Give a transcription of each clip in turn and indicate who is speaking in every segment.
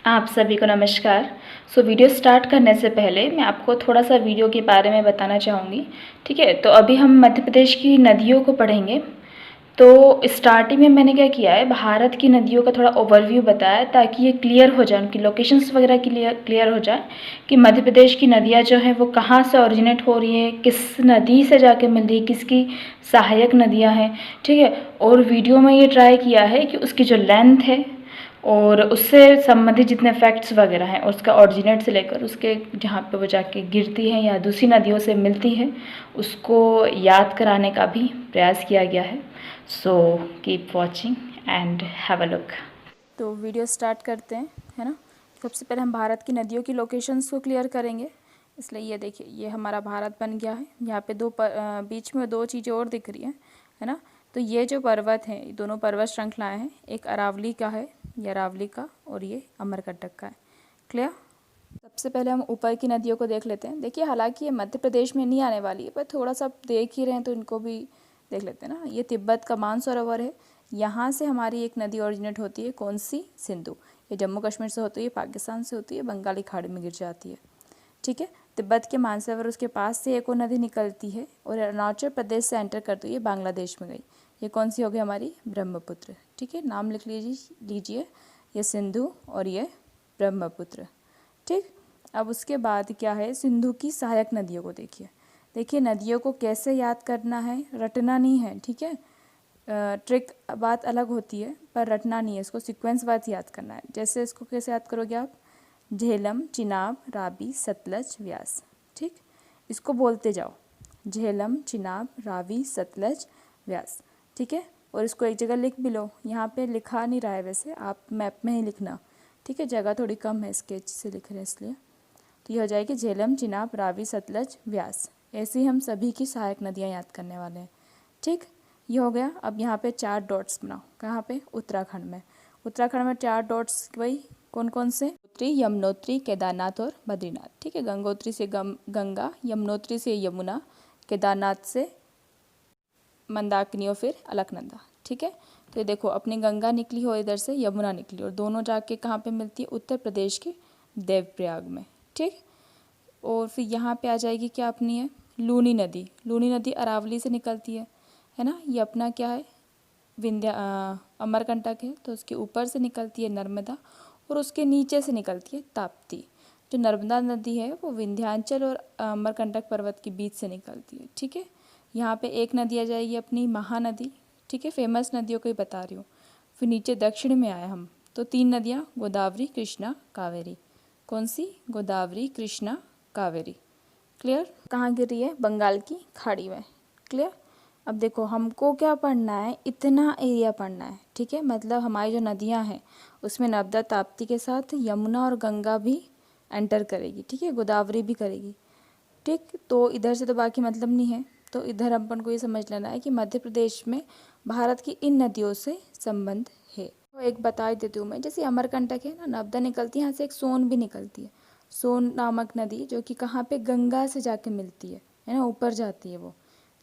Speaker 1: आप सभी को नमस्कार। वीडियो स्टार्ट करने से पहले मैं आपको थोड़ा सा वीडियो के बारे में बताना चाहूँगी। ठीक है, तो अभी हम मध्य प्रदेश की नदियों को पढ़ेंगे। तो स्टार्टिंग में मैंने क्या किया है, भारत की नदियों का थोड़ा ओवरव्यू बताया ताकि ये क्लियर हो जाए, उनकी लोकेशंस वगैरह क्लियर हो जाए कि मध्य प्रदेश की नदियाँ जो हैं वो कहाँ से ओरिजिनेट हो रही है, किस नदी से जाके मिल रही है, किसकी सहायक नदियाँ हैं। ठीक है, और वीडियो में ये ट्राई किया है कि उसकी जो लेंथ है और उससे संबंधित जितने फैक्ट्स वगैरह हैं, उसका ऑरिजिनेट से लेकर उसके जहाँ पे वो जाके गिरती हैं या दूसरी नदियों से मिलती है, उसको याद कराने का भी प्रयास किया गया है। So keep watching and have a look. तो वीडियो स्टार्ट करते हैं, है ना। सबसे पहले हम भारत की नदियों की लोकेशंस को क्लियर करेंगे। इसलिए ये देखिए, ये हमारा भारत बन गया है। यहाँ पे बीच में दो चीज़ें और दिख रही है ना। तो ये जो पर्वत हैं, दोनों पर्वत श्रृंखलाएँ हैं, एक अरावली का है, ये अरावली का, और ये अमरकंटक का है। क्लियर। सबसे पहले हम ऊपर की नदियों को देख लेते हैं। देखिए, हालांकि ये मध्य प्रदेश में नहीं आने वाली है, पर थोड़ा सा देख ही रहे हैं तो इनको भी देख लेते हैं ना। ये तिब्बत का मानसरोवर है, यहाँ से हमारी एक नदी ओरिजिनेट होती है। कौन सी? सिंधु। ये जम्मू कश्मीर से होती है, पाकिस्तान से होती है, बंगाली खाड़ी में गिर जाती है। ठीक है, तिब्बत के मानसरोवर उसके पास से एक और नदी निकलती है और अरुणाचल प्रदेश से एंटर करती है, बांग्लादेश में गई। ये कौन सी हो गई? हमारी ब्रह्मपुत्र। ठीक है, नाम लिख लीजिए, ये सिंधु और ये ब्रह्मपुत्र। ठीक, अब उसके बाद क्या है, सिंधु की सहायक नदियों को देखिए। देखिए, नदियों को कैसे याद करना है, रटना नहीं है। ठीक है, ट्रिक बात अलग होती है, पर रटना नहीं है, इसको सीक्वेंस बात याद करना है। जैसे इसको कैसे याद करोगे आप? झेलम, चिनाब, रावी, सतलज, व्यास। ठीक, इसको बोलते जाओ, झेलम, चिनाब, रावी, सतलज, व्यास। ठीक है, और इसको एक जगह लिख भी लो। यहाँ पे लिखा नहीं रहा है वैसे, आप मैप में ही लिखना। ठीक है, जगह थोड़ी कम है, स्केच से लिख रहे हैं इसलिए। तो ये हो जाएगी झेलम, चिनाब, रावी, सतलज, व्यास। ऐसे ही हम सभी की सहायक नदियाँ याद करने वाले हैं। ठीक, ये हो गया। अब यहाँ पे 4 डॉट्स बनाओ। कहाँ पे? उत्तराखंड में। उत्तराखंड में 4 डॉट्स, वही कौन कौन से? यमुनोत्री, केदारनाथ और बद्रीनाथ। ठीक है, गंगोत्री से गंगा, यमुनोत्री से यमुना, केदारनाथ से मंदाकिनी और फिर अलकनंदा। ठीक है, तो ये देखो, अपनी गंगा निकली हो इधर से, यमुना निकली, और दोनों जाके कहाँ पे मिलती है? उत्तर प्रदेश के देवप्रयाग में। ठीक, और फिर यहाँ पे आ जाएगी क्या अपनी है? लूनी नदी। लूनी नदी अरावली से निकलती है ना। ये अपना क्या है? अमरकंटक है, तो उसके ऊपर से निकलती है नर्मदा, और उसके नीचे से निकलती है ताप्ती। जो नर्मदा नदी है वो विंध्याचल और अमरकंटक पर्वत के बीच से निकलती है। ठीक है, यहाँ पे एक नदी आ जाएगी अपनी महानदी। ठीक है, फेमस नदियों को ही बता रही हूँ। फिर नीचे दक्षिण में आए हम, तो 3 नदियाँ, गोदावरी, कृष्णा, कावेरी। कौन सी? गोदावरी, कृष्णा, कावेरी। क्लियर। कहाँ गिर रही है? बंगाल की खाड़ी में। क्लियर। अब देखो, हमको क्या पढ़ना है? इतना एरिया पढ़ना है। ठीक है, मतलब हमारी जो नदियाँ हैं उसमें नर्मदा, ताप्ती के साथ यमुना और गंगा भी एंटर करेगी। ठीक है, गोदावरी भी करेगी। ठीक, तो इधर से तो बाकी मतलब नहीं है, तो इधर अपन को ये समझ लेना है कि मध्य प्रदेश में भारत की इन नदियों से संबंध है। तो एक बता देती हूँ मैं, जैसे अमरकंटक है ना, नर्मदा निकलती है, यहाँ से एक सोन भी निकलती है, सोन नामक नदी, जो कि कहाँ पे? गंगा से जाके मिलती है ना, ऊपर जाती है। वो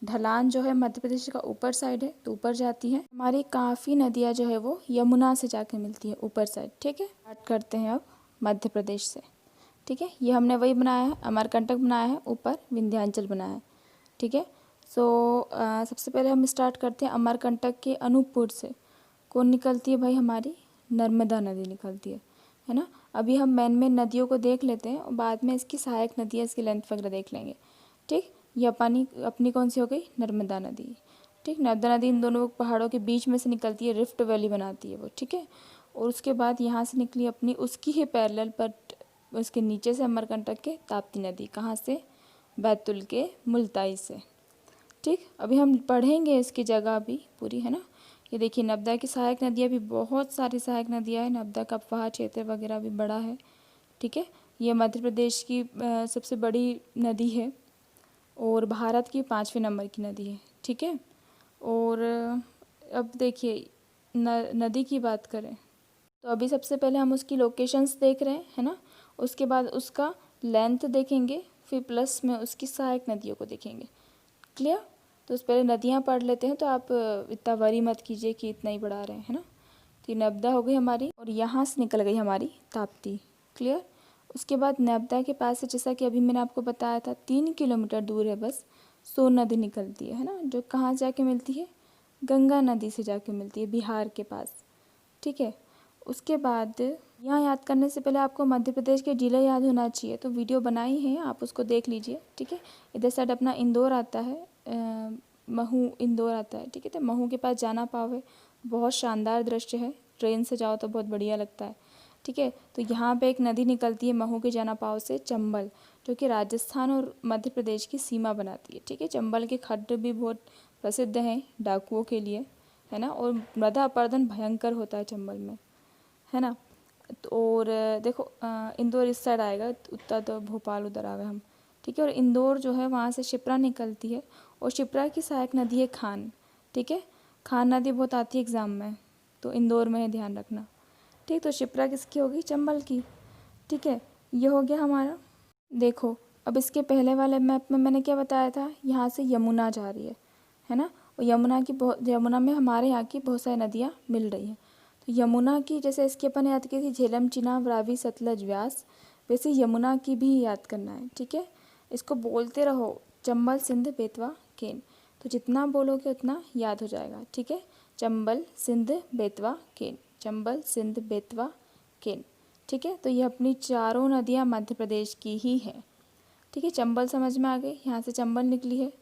Speaker 1: ढलान जो है मध्य प्रदेश का ऊपर साइड है, तो ऊपर जाती है। हमारी काफ़ी नदियाँ जो है वो यमुना से जाके मिलती है ऊपर साइड। ठीक है, स्टार्ट करते हैं अब मध्य प्रदेश से। ठीक है, ये हमने वही बनाया है, अमरकंटक बनाया है, ऊपर विंध्याचल बनाया है। ठीक है, सबसे पहले हम स्टार्ट करते हैं अमरकंटक के अनूपपुर से। कौन निकलती है भाई? हमारी नर्मदा नदी निकलती है ना। अभी हम मेन नदियों को देख लेते हैं और बाद में इसकी सहायक नदियाँ, इसकी लेंथ वगैरह देख लेंगे। ठीक, ये अपनी कौन सी हो गई? नर्मदा नदी। ठीक, नर्मदा नदी इन दोनों पहाड़ों के बीच में से निकलती है, रिफ्ट वैली बनाती है वो। ठीक है, और उसके बाद यहाँ से निकली अपनी, उसकी ही पैरेलल पर उसके नीचे से अमरकंटक के ताप्ती नदी। कहाँ से? बैतुल के मुल्ताई से। ठीक, अभी हम पढ़ेंगे इसकी जगह भी पूरी, है ना। ये देखिए, नर्मदा की सहायक नदियाँ भी बहुत सारी सहायक नदियाँ हैं। नर्मदा का अपवाह क्षेत्र वगैरह भी बड़ा है। ठीक है, ये मध्य प्रदेश की सबसे बड़ी नदी है और भारत की 5वें नंबर की नदी है। ठीक है, और अब देखिए, नदी की बात करें तो अभी सबसे पहले हम उसकी लोकेशंस देख रहे हैं, है ना। उसके बाद उसका लेंथ देखेंगे, फिर प्लस में उसकी सहायक नदियों को देखेंगे। क्लियर। तो उस पहले नदियाँ पढ़ लेते हैं, तो आप इतना वरी मत कीजिए कि इतना ही पढ़ा रहे हैं, है ना। तो ये नर्मदा हो गई हमारी, और यहाँ से निकल गई हमारी ताप्ती। क्लियर। उसके बाद नर्मदा के पास से, जैसा कि अभी मैंने आपको बताया था, 3 किलोमीटर दूर है बस सोन नदी निकलती है ना, जो कहाँ जाके मिलती है, गंगा नदी से जाके मिलती है बिहार के पास। ठीक है। उसके बाद यहाँ याद करने से पहले आपको मध्य प्रदेश के ज़िले याद होना चाहिए, तो वीडियो बनाई है, आप उसको देख लीजिए। ठीक है। इधर साइड अपना इंदौर आता है, महू इंदौर आता है। ठीक है। तो महू के पास जाना पाओगे, बहुत शानदार दृश्य है, ट्रेन से जाओ तो बहुत बढ़िया लगता है। ठीक है। तो यहाँ पे एक नदी निकलती है महू के जाना पाव से, चंबल, जो कि राजस्थान और मध्य प्रदेश की सीमा बनाती है। ठीक है। चंबल के खड्ड भी बहुत प्रसिद्ध हैं डाकुओं के लिए, है ना, और मृदा अपरदन भयंकर होता है चंबल में, है ना। तो और देखो इंदौर इस साइड आएगा, उत्तर तो भोपाल उधर आ गए हम। ठीक है। और इंदौर जो है वहाँ से शिप्रा निकलती है, और शिप्रा की सहायक नदी है खान। ठीक है। खान नदी बहुत आती है एग्ज़ाम में, तो इंदौर में है, ध्यान रखना। ठीक। तो शिप्रा किसकी होगी, चंबल की। ठीक है। ये हो गया हमारा। देखो अब इसके पहले वाले मैप में मैंने क्या बताया था, यहाँ से यमुना जा रही है ना, और यमुना में हमारे यहाँ की बहुत सारी नदियाँ मिल रही हैं। तो यमुना की, जैसे इसकी अपन याद की थी झेलम, चिनाब, रावी, सतलज, व्यास, वैसे यमुना की भी याद करना है। ठीक है। इसको बोलते रहो, चंबल, सिंध, बेतवा, केन। तो जितना बोलोगे उतना याद हो जाएगा। ठीक है। चंबल, सिंध, बेतवा, केन, चंबल, सिंध, बेतवा, केन। ठीक है। तो ये अपनी चारों नदियाँ मध्य प्रदेश की ही हैं। ठीक है। चंबल समझ में आ गई, यहाँ से चंबल निकली है,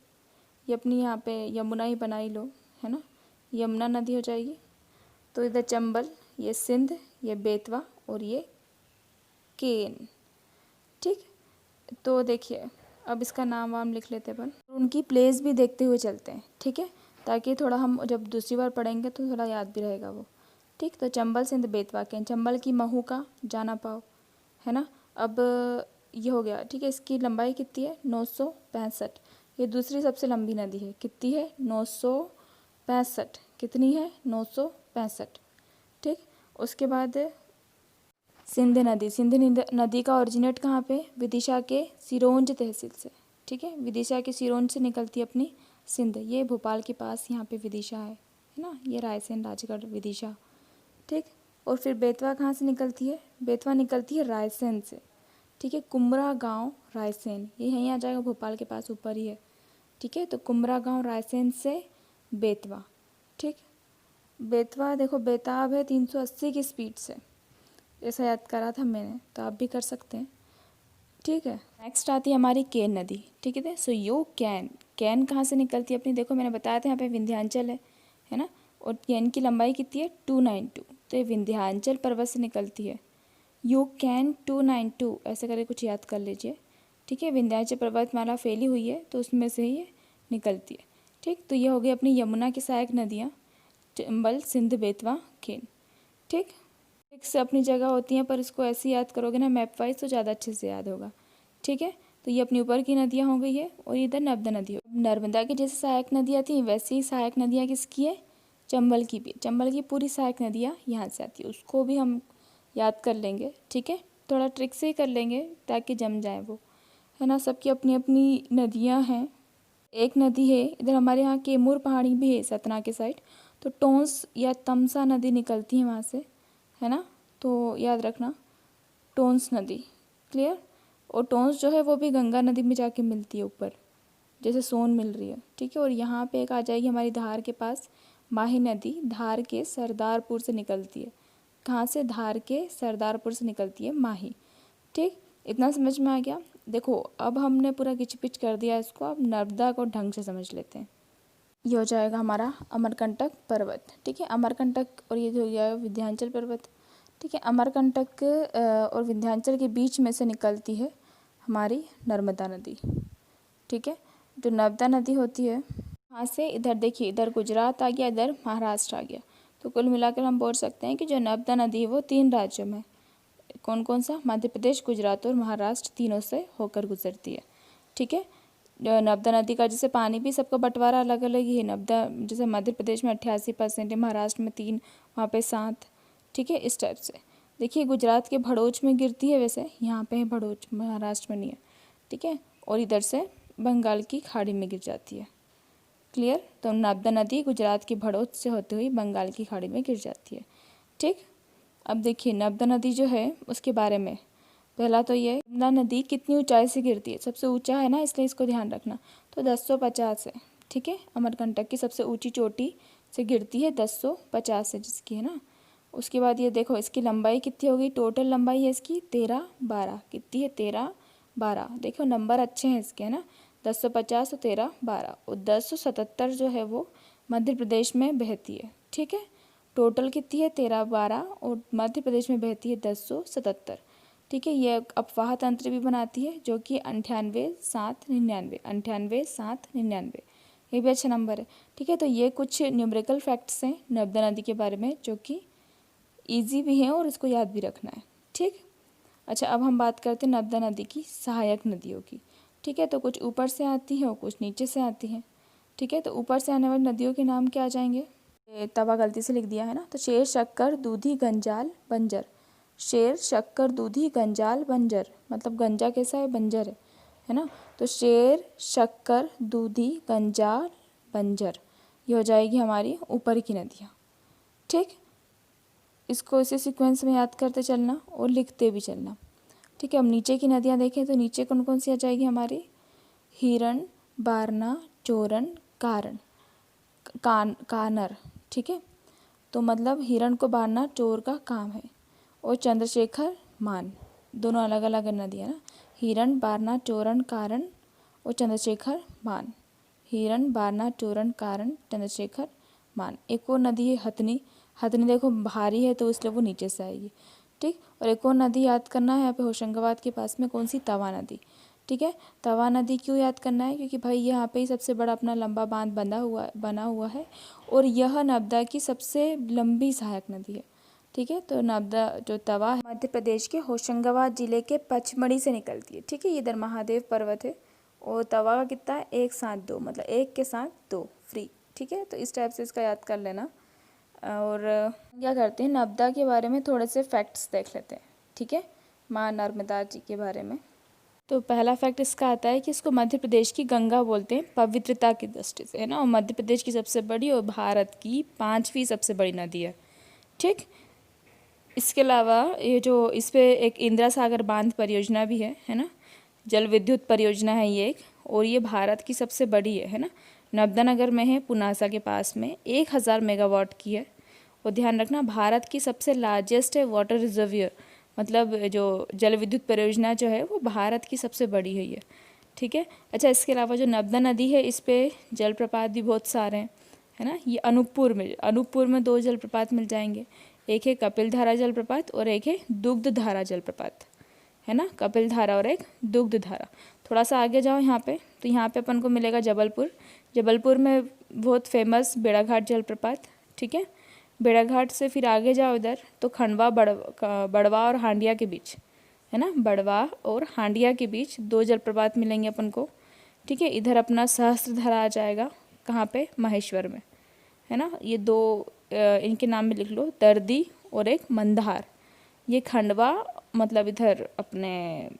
Speaker 1: ये अपनी यहाँ पे यमुना ही बनाई लो, है ना, यमुना नदी हो जाएगी। तो इधर चंबल, ये सिंध, ये बेतवा, और ये केन। ठीक। तो देखिए अब इसका नाम वाम लिख लेते हैं अपन, उनकी प्लेस भी देखते हुए चलते हैं। ठीक है। ताकि थोड़ा हम जब दूसरी बार पढ़ेंगे तो थोड़ा याद भी रहेगा वो। ठीक। तो चंबल, सिंध, बेतवा, केन। चंबल की महू का जाना पाओ, है ना। अब ये हो गया। ठीक है। इसकी लंबाई कितनी है, 965। ये दूसरी सबसे लंबी नदी है, कितनी है, 965। कितनी है, 965। ठीक। उसके बाद सिंध नदी। नदी का ओरिजिनेट कहाँ पे, विदिशा के सिरोंज तहसील से। ठीक है। विदिशा के सिरोंज से निकलती है अपनी सिंध, ये भोपाल के पास यहाँ पे विदिशा है ना, ये रायसेन, राजगढ़, विदिशा। ठीक। और फिर बेतवा कहाँ से निकलती है, बेतवा निकलती है रायसेन से। ठीक है। कुमरा गांव, रायसेन, ये यहीं आ जाएगा, भोपाल के पास ऊपर ही है। ठीक है। तो कुमरा गांव, रायसेन से बेतवा। ठीक। बेतवा देखो बेताब है 380 की स्पीड से, ऐसा याद करा था मैंने, तो आप भी कर सकते हैं। ठीक है। नेक्स्ट आती है हमारी केन नदी। ठीक है। सो यो कैन, कैन कहाँ से निकलती है अपनी, देखो मैंने बताया था यहाँ पे विंध्याचल है ना, और कैन की लंबाई कितनी है, 292। तो ये विंध्याचल पर्वत से निकलती है। यू कैन 292 ऐसे करके कुछ याद कर लीजिए। ठीक है। विंध्याचल पर्वतमाला फैली हुई है, तो उसमें से ही ये निकलती है। ठीक। तो ये हो गई अपनी यमुना की सहायक नदियाँ, चंबल, सिंध, बेतवा, केन। ठीक। ट्रिक्स अपनी जगह होती हैं, पर इसको ऐसे याद करोगे ना मैप वाइज तो ज़्यादा अच्छे से याद होगा। ठीक है। तो ये अपनी ऊपर की नदियाँ हो गई है, और इधर नर्मदा नदी हो। नर्मदा की जैसे सहायक नदियाँ थी, वैसे ही सहायक नदियाँ किसकी है, चंबल की भी। चंबल की पूरी सहायक नदियाँ यहाँ से आती है, उसको भी हम याद कर लेंगे। ठीक है। थोड़ा ट्रिक से ही कर लेंगे ताकि जम जाए वो, है ना। सबकी अपनी अपनी नदियाँ हैं। एक नदी है इधर हमारे यहाँ कैमूर पहाड़ी भी है सतना के साइड, तो टोंस या तमसा नदी निकलती है वहाँ से, है ना। तो याद रखना टोंस नदी। क्लियर। और टोंस जो है वो भी गंगा नदी में जाके मिलती है ऊपर, जैसे सोन मिल रही है। ठीक है। और यहाँ पे एक आ जाएगी हमारी धार के पास माही नदी, धार के सरदारपुर से निकलती है। कहाँ से, धार के सरदारपुर से निकलती है माही। ठीक। इतना समझ में आ गया। देखो अब हमने पूरा किचपिच कर दिया इसको, अब नर्मदा को ढंग से समझ लेते हैं। ये हो जाएगा हमारा अमरकंटक पर्वत। ठीक है। अमरकंटक, और ये हो जाएगा विंध्याचल पर्वत। ठीक है। अमरकंटक और विंध्याचल के बीच में से निकलती है हमारी नर्मदा नदी। ठीक है। जो नर्मदा नदी होती है वहाँ से, इधर देखिए, इधर गुजरात आ गया, इधर महाराष्ट्र आ गया, तो कुल मिलाकर हम बोल सकते हैं कि जो नर्मदा नदी है वो 3 राज्यों में, कौन कौन सा, मध्य प्रदेश, गुजरात और महाराष्ट्र, तीनों से होकर गुजरती है। ठीक है। नर्मदा नदी का जैसे पानी भी सबका बंटवारा अलग अलग ही है। नर्मदा जैसे मध्य प्रदेश में 88% है, महाराष्ट्र में 3, वहाँ पे 7। ठीक है। इस टाइप से देखिए, गुजरात के भड़ोच में गिरती है, वैसे यहाँ पे है भड़ोच, महाराष्ट्र में नहीं है। ठीक है। और इधर से बंगाल की खाड़ी में गिर जाती है। क्लियर। तो नर्मदा नदी गुजरात की भड़ोच से होती हुई बंगाल की खाड़ी में गिर जाती है। ठीक। अब देखिए नर्मदा नदी जो है उसके बारे में, पहला तो ये नर्मदा नदी कितनी ऊंचाई से गिरती है, सबसे ऊंचा है ना इसलिए इसको ध्यान रखना, तो 1050 है। ठीक है, अमरकंटक की सबसे ऊंची चोटी से गिरती है 1050 से जिसकी है ना। उसके बाद ये देखो इसकी लंबाई कितनी होगी, टोटल लंबाई है इसकी 13-12, कितनी है 13-12, देखो नंबर अच्छे हैं इसके है ना, 1050 और 13-12 और 1077 जो है वो मध्य प्रदेश में बहती है। ठीक है, टोटल कितनी है 13-12 और मध्य प्रदेश में बहती है 1077। ठीक है, ये अपवाह तंत्र भी बनाती है जो कि 98-7-99, 98-7-99, ये भी अच्छा नंबर है। ठीक है, तो ये कुछ न्यूमेरिकल फैक्ट्स हैं नर्मदा नदी के बारे में जो कि ईजी भी है और इसको याद भी रखना है। ठीक, अच्छा अब हम बात करते हैं नर्मदा नदी की सहायक नदियों की। ठीक है, तो कुछ ऊपर से आती हैं और कुछ नीचे से आती हैं। ठीक है, तो ऊपर से आने वाली नदियों के नाम क्या आ जाएंगे, तवा गलती से लिख दिया है ना, तो शेर, शक्कर, दूधी, गंजाल, बंजर। शेर, शक्कर, दूधी, गंजाल, बंजर, मतलब गंजा कैसा है, बंजर है ना, तो शेर, शक्कर, दूधी, गंजाल, बंजर, ये हो जाएगी हमारी ऊपर की नदियाँ। ठीक, इसको इसी सीक्वेंस में याद करते चलना और लिखते भी चलना। ठीक है, अब नीचे की नदियाँ देखें तो नीचे कौन कौन सी आ जाएगी हमारी, हिरण, बारना, चोरन, कारण, कानर। ठीक है, तो मतलब हिरण को बारना चोर का काम है, और चंद्रशेखर मान, दोनों अलग अलग नदियाँ ना, हिरण, बारना, चोरन, कारण और चंद्रशेखर मान, हिरण, बारना, चोरन, कारण, चंद्रशेखर मान। एक और नदी है हथनी, हथनी देखो भारी है तो इसलिए वो नीचे से आएगी। ठीक, और एक और नदी याद करना है यहाँ पे होशंगाबाद के पास में, कौन सी, तवा नदी। ठीक है, तवा नदी क्यों याद करना है, क्योंकि भाई यहाँ पे ही सबसे बड़ा अपना लंबा बांध बना हुआ है और यह नर्मदा की सबसे लंबी सहायक नदी है। ठीक है, तो नर्मदा जो तवा है मध्य प्रदेश के होशंगाबाद जिले के पचमढ़ी से निकलती है। ठीक है, ये इधर महादेव पर्वत है और तवा का कितना है, 1 साथ 2, मतलब 1 के साथ 2 फ्री। ठीक है, तो इस टाइप से इसका याद कर लेना। और क्या करते हैं, नर्मदा के बारे में थोड़े से फैक्ट्स देख लेते हैं। ठीक है, माँ नर्मदा जी के बारे में, तो पहला फैक्ट इसका आता है कि इसको मध्य प्रदेश की गंगा बोलते हैं पवित्रता की दृष्टि से, है ना, और मध्य प्रदेश की सबसे बड़ी और भारत की 5वीं सबसे बड़ी नदी है। ठीक, इसके अलावा ये जो इस पे एक इंदिरा सागर बांध परियोजना भी है ना, जल विद्युत परियोजना है ये एक, और ये भारत की सबसे बड़ी है ना, नर्मदा नगर में है, पुनासा के पास में, 1000 मेगावाट की है। और ध्यान रखना भारत की सबसे लार्जेस्ट है वाटर रिजर्वियर, मतलब जो जल विद्युत परियोजना जो है वो भारत की सबसे बड़ी है ये। ठीक है, अच्छा इसके अलावा जो नर्मदा नदी है इस पे जलप्रपात भी बहुत सारे हैं, है ना, ये अनूपपुर में 2 जलप्रपात मिल जाएंगे, एक है कपिल धारा जलप्रपात और एक है दुग्ध धारा जलप्रपात, है ना, कपिल धारा और एक दुग्ध धारा। थोड़ा सा आगे जाओ यहाँ पे, तो यहाँ पे अपन को मिलेगा जबलपुर में बहुत फेमस बेड़ाघाट जलप्रपात। ठीक है, बेड़ाघाट से फिर आगे जाओ इधर तो खंडवा, बड़वा और हांडिया के बीच, है ना, बड़वा और हांडिया के बीच 2 जलप्रपात मिलेंगे अपन को। ठीक है, इधर अपना सहस्त्रधारा आ जाएगा, कहाँ पे, महेश्वर में, है ना, ये 2 इनके नाम में लिख लो, दर्दी और एक मंदार। ये खंडवा मतलब इधर अपने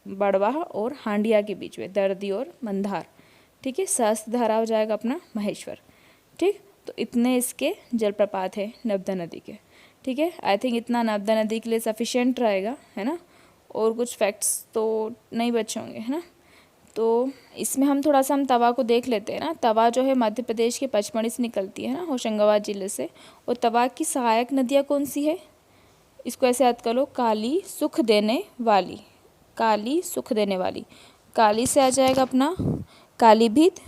Speaker 1: बड़वा और हांडिया के बीच में, दर्दी और मंदार। ठीक है, सहस्त्रधारा हो जाएगा अपना महेश्वर। ठीक, तो इतने इसके जलप्रपात है नर्मदा नदी के। ठीक है, आई थिंक इतना नर्मदा नदी के लिए सफिशिएंट रहेगा, है ना, और कुछ फैक्ट्स तो नहीं बचे होंगे, है ना। तो इसमें हम थोड़ा सा तवा को देख लेते हैं ना। तवा जो है मध्य प्रदेश के पचमढ़ी से निकलती है ना, होशंगाबाद जिले से, और तवा की सहायक नदियाँ कौन सी है, इसको ऐसे याद कर लो, काली, सुख देने वाली, काली, सुख देने वाली, काली से आ जाएगा अपना कालीभीत,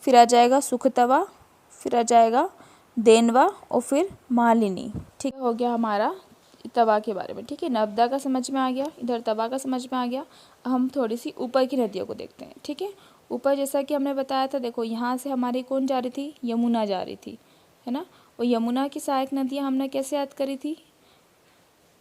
Speaker 1: फिर आ जाएगा सुख तवा, फिर आ जाएगा देनवा और फिर मालिनी। ठीक हो गया हमारा तवा के बारे में। ठीक है, नर्मदा का समझ में आ गया, इधर तवा का समझ में आ गया। हम थोड़ी सी ऊपर की नदियों को देखते हैं। ठीक है, ऊपर जैसा कि हमने बताया था, देखो यहाँ से हमारी कौन जा रही थी, यमुना जा रही थी, है ना, और यमुना की सहायक नदियाँ हमने कैसे याद करी थी,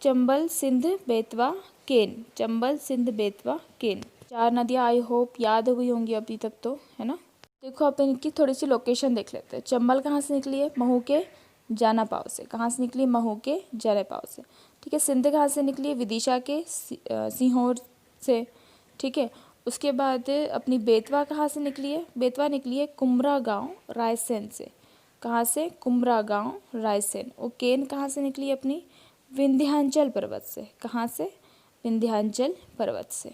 Speaker 1: चंबल, सिंध, बेतवा, केन, चंबल, सिंध, बेतवा, केन, 4 नदियाँ आई होप याद हुई होंगी अभी तक तो, है ना। देखो अपन इनकी थोड़ी सी लोकेशन देख लेते हैं। चंबल कहाँ से निकली है, महू के जाना पाव से, कहाँ से निकली, महू के जाना पाव से। ठीक है, सिंध कहाँ से निकली है, विदिशा के सीहोर से। ठीक है, उसके बाद अपनी बेतवा कहाँ से निकली है, बेतवा निकली है कुमरा गांव रायसेन से, कहाँ से? कुम्भरा गाँव, रायसेन। और केन कहाँ से निकली अपनी? विंध्याचल पर्वत से। कहाँ से? विंध्याचल पर्वत से।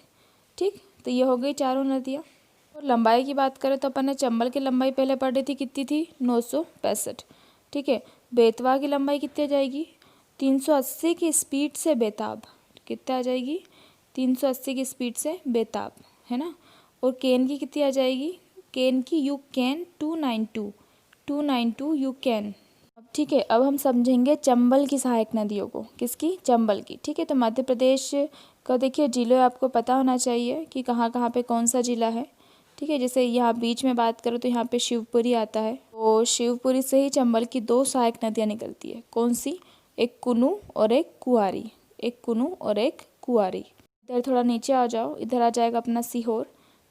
Speaker 1: ठीक, तो ये हो गई चारों नदियाँ। और लंबाई की बात करें तो अपन ने चंबल की लंबाई पहले पढ़ी थी, कितनी थी? 965। ठीक है, बेतवा की लंबाई कितनी आ जाएगी? 380 की स्पीड से बेताब। कितना आ जाएगी? 380 की स्पीड से बेताब, है ना। और केन की कितनी आ जाएगी? केन की यू कैन 292 यू कैन। अब ठीक है, अब हम समझेंगे चंबल की सहायक नदियों को। किसकी? चंबल की। ठीक है, तो मध्य प्रदेश का देखिए जिले आपको पता होना चाहिए कि कहाँ कहाँ पे कौन सा जिला है। ठीक है, जैसे यहाँ बीच में बात करो तो यहाँ पे शिवपुरी आता है। तो शिवपुरी से ही चंबल की 2 सहायक नदियाँ निकलती है। कौन सी? एक कुनू और एक कुआरी। एक कुनू और एक कुआरी। इधर थोड़ा नीचे आ जाओ, इधर आ जाएगा अपना सीहोर।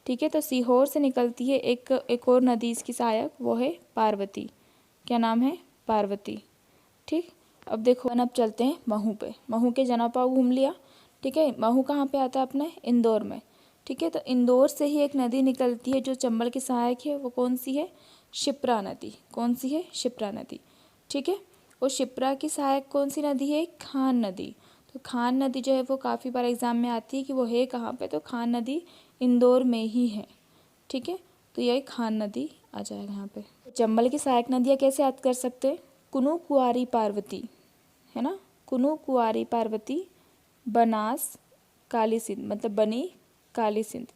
Speaker 1: ठीक है, तो सीहोर से निकलती है एक और नदी इसकी सहायक, वो है पार्वती। क्या नाम है? पार्वती। ठीक, अब देखो अब चलते हैं महू पे। महू के जनापाव घूम लिया। ठीक है, महू कहाँ पे आता है अपने? इंदौर में। ठीक है, तो इंदौर से ही एक नदी निकलती है जो चंबल की सहायक है। वो कौन सी है? शिप्रा नदी। कौन सी है? शिप्रा नदी। ठीक है, और शिप्रा की सहायक कौन सी नदी है? खान नदी। तो खान नदी जो है वो काफ़ी बार एग्जाम में आती है कि वो है कहाँ पे, तो खान नदी इंदौर में ही है। ठीक है, तो यही खान नदी आ जाएगा यहाँ पे। तो चंबल की सहायक नदियाँ कैसे याद कर सकते हैं? कुनू, कुआरी, पार्वती, है ना। कुनू, कुआरी, पार्वती, बनास, काली सिंध, मतलब बनी, काली सिंध।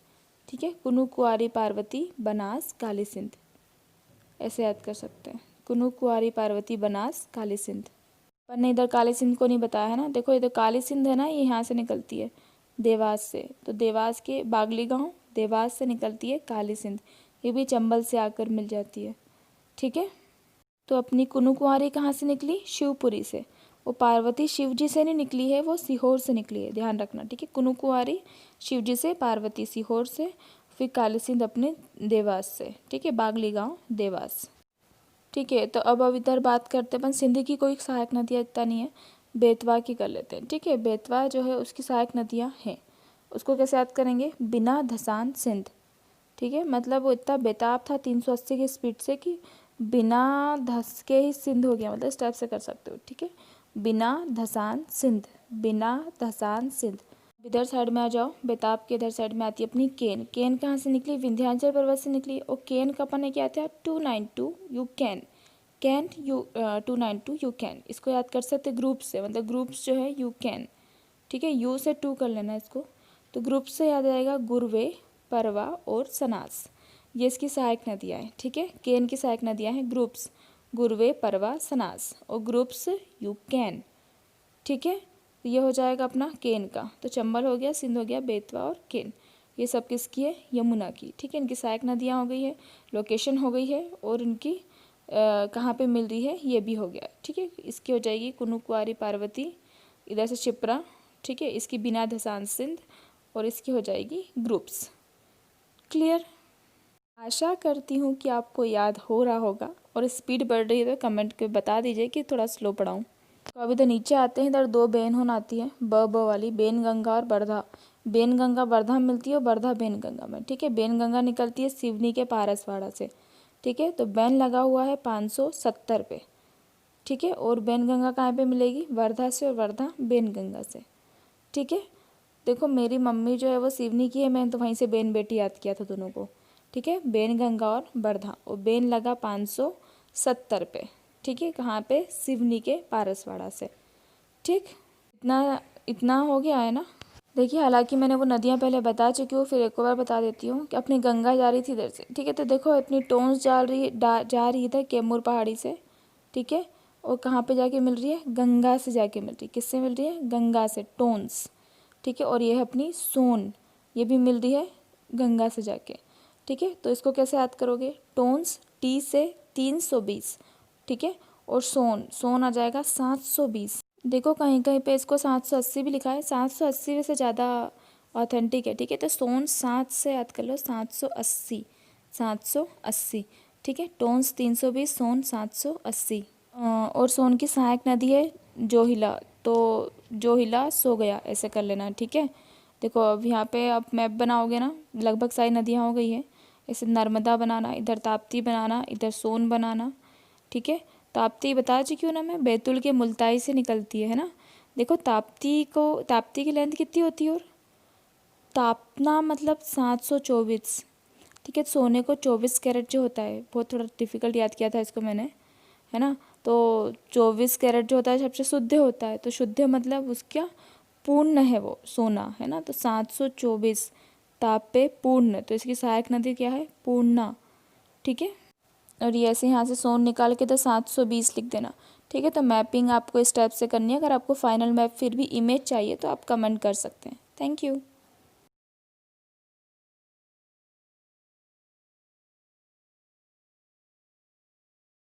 Speaker 1: ठीक है, कुनू, कुआरी, पार्वती, बनास, काली सिंध, ऐसे याद कर सकते हैं। कुनू, कुआरी, पार्वती, बनास, काली सिंध। पर ने इधर काली सिंध को नहीं बताया है ना। देखो इधर काली सिंध है ना, ये यहाँ से निकलती है देवास से। तो देवास के बागली गांव, देवास से निकलती है काली सिंध। ये भी चंबल से आकर मिल जाती है। ठीक है, तो अपनी कुनू कुंवारी कहाँ से निकली? शिवपुरी से। वो पार्वती शिवजी से नहीं निकली है, वो सीहोर से निकली है, ध्यान रखना। ठीक है, कुनू कुंवारी शिवजी से, पार्वती सीहोर से, फिर काली सिंध अपने देवास से। ठीक है, बागली गांव, देवास। ठीक है, तो अब इधर बात करते हैं अपन सिंध की कोई सहायक नदियाँ इतना नहीं है, बेतवा की कर लेते हैं। ठीक है, बेतवा जो है उसकी सहायक नदियाँ हैं। उसको कैसे याद करेंगे? बिना धसान सिंध। ठीक है, मतलब वो इतना बेताब था 380 की स्पीड से कि बिना धस के ही सिंध हो गया, मतलब इस टाइप से कर सकते हो। ठीक है, बिना धसान सिंध, बिना धसान सिंध। इधर साइड में आ जाओ, बेताब के इधर साइड में आती है अपनी केन। केन कहाँ से निकली? विंध्याचल पर्वत से निकली। और केन का अपन ने क्या था? 292 you can. Can you 292 you can, इसको याद कर सकते ग्रुप से, मतलब ग्रुप्स जो है यू कैन। ठीक है, यू से 2 कर लेना इसको, तो ग्रुप से याद आएगा गुरवे, परवा और सनास। ये इसकी सहायक नदियाँ हैं। ठीक है, केन की सहायक नदियाँ हैं ग्रुप्स, गुरवे, परवा, सनास, और ग्रुप्स यू कैन। ठीक है, ये हो जाएगा अपना केन का। तो चंबल हो गया, सिंध हो गया, बेतवा और केन। ये सब किसकी है? यमुना की। ठीक है, इनकी सहायक नदियाँ हो गई है, लोकेशन हो गई है, और इनकी कहाँ पे मिल रही है ये भी हो गया। ठीक है, इसकी हो जाएगी कुनू, कुआरी, पार्वती, इधर से शिप्रा। ठीक है, इसकी बिना धसान सिंध, और इसकी हो जाएगी ग्रुप्स। क्लियर? आशा करती हूँ कि आपको याद हो रहा होगा, और स्पीड बढ़ रही है तो कमेंट के बता दीजिए कि थोड़ा स्लो पढ़ाऊँ। तो अब इधर नीचे आते हैं, इधर 2 बेन आती है, ब वाली, बेन गंगा और बरधा। बेन गंगा बरधा में मिलती है, और बरधा बेन गंगा में। ठीक है, बेन गंगा निकलती है सिवनी के पारसवाड़ा से। ठीक है, तो बैन लगा हुआ है 570 पे। ठीक है, और बेन गंगा कहाँ पे मिलेगी? वर्धा से, और वर्धा बेन गंगा से। ठीक है, देखो मेरी मम्मी जो है वो सिवनी की है, मैंने तो वहीं से बेन बेटी याद किया था दोनों को। ठीक है, बेन गंगा और वर्धा, और बेन लगा 570 पे। ठीक है, कहाँ पे? सिवनी के पारसवाड़ा से। ठीक, इतना हो गया है ना। देखिए, हालांकि मैंने वो नदियाँ पहले बता चुकी हूँ, फिर एक बार बता देती हूँ कि अपनी गंगा जा रही थी इधर से। ठीक है, तो देखो अपनी टोन्स जा रही इधर कैमूर पहाड़ी से। ठीक है, और कहाँ पे जाके मिल रही है? गंगा से जाके मिल रही है। किससे मिल रही है? गंगा से, टोन्स। ठीक है, और ये है अपनी सोन, ये भी मिल रही है गंगा से जाके। ठीक है, तो इसको कैसे याद करोगे? टोन्स टी से 320। ठीक है, और सोन आ जाएगा 720। देखो कहीं कहीं पे इसको 780 भी लिखा है, 780 से ज़्यादा ऑथेंटिक है। ठीक है, तो सोन 7 से याद कर लो, 780, 780। ठीक है, टोन्स 320, सोन 780। और सोन की सहायक नदी है जोहिला, तो जोहिला सो गया, ऐसे कर लेना। ठीक है, देखो अब यहाँ पे आप मैप बनाओगे ना, लगभग सारी नदियाँ हो गई है। ऐसे नर्मदा बनाना, इधर ताप्ती बनाना, इधर सोन बनाना, ठीक है। ताप्ती बता चुकी हूँ ना मैं, बैतूल के मुल्ताई से निकलती है ना। देखो ताप्ती की लेंथ कितनी होती है, और तापना मतलब 724। ठीक है, सोने को 24 कैरेट जो होता है, बहुत थोड़ा डिफिकल्ट याद किया था इसको मैंने, है ना। तो 24 कैरेट जो होता है सबसे शुद्ध होता है, तो शुद्ध मतलब उसका पूर्ण है वो सोना, है ना। तो 724 तापे पूर्ण, तो इसकी सहायक नदी क्या है, पूर्णा। ठीक है, और ये ऐसे यहाँ से सोन निकाल के तो 720 लिख देना। ठीक है, तो मैपिंग आपको इस टाइप से करनी है। अगर आपको फाइनल मैप फिर भी इमेज चाहिए तो आप कमेंट कर सकते हैं। Thank you.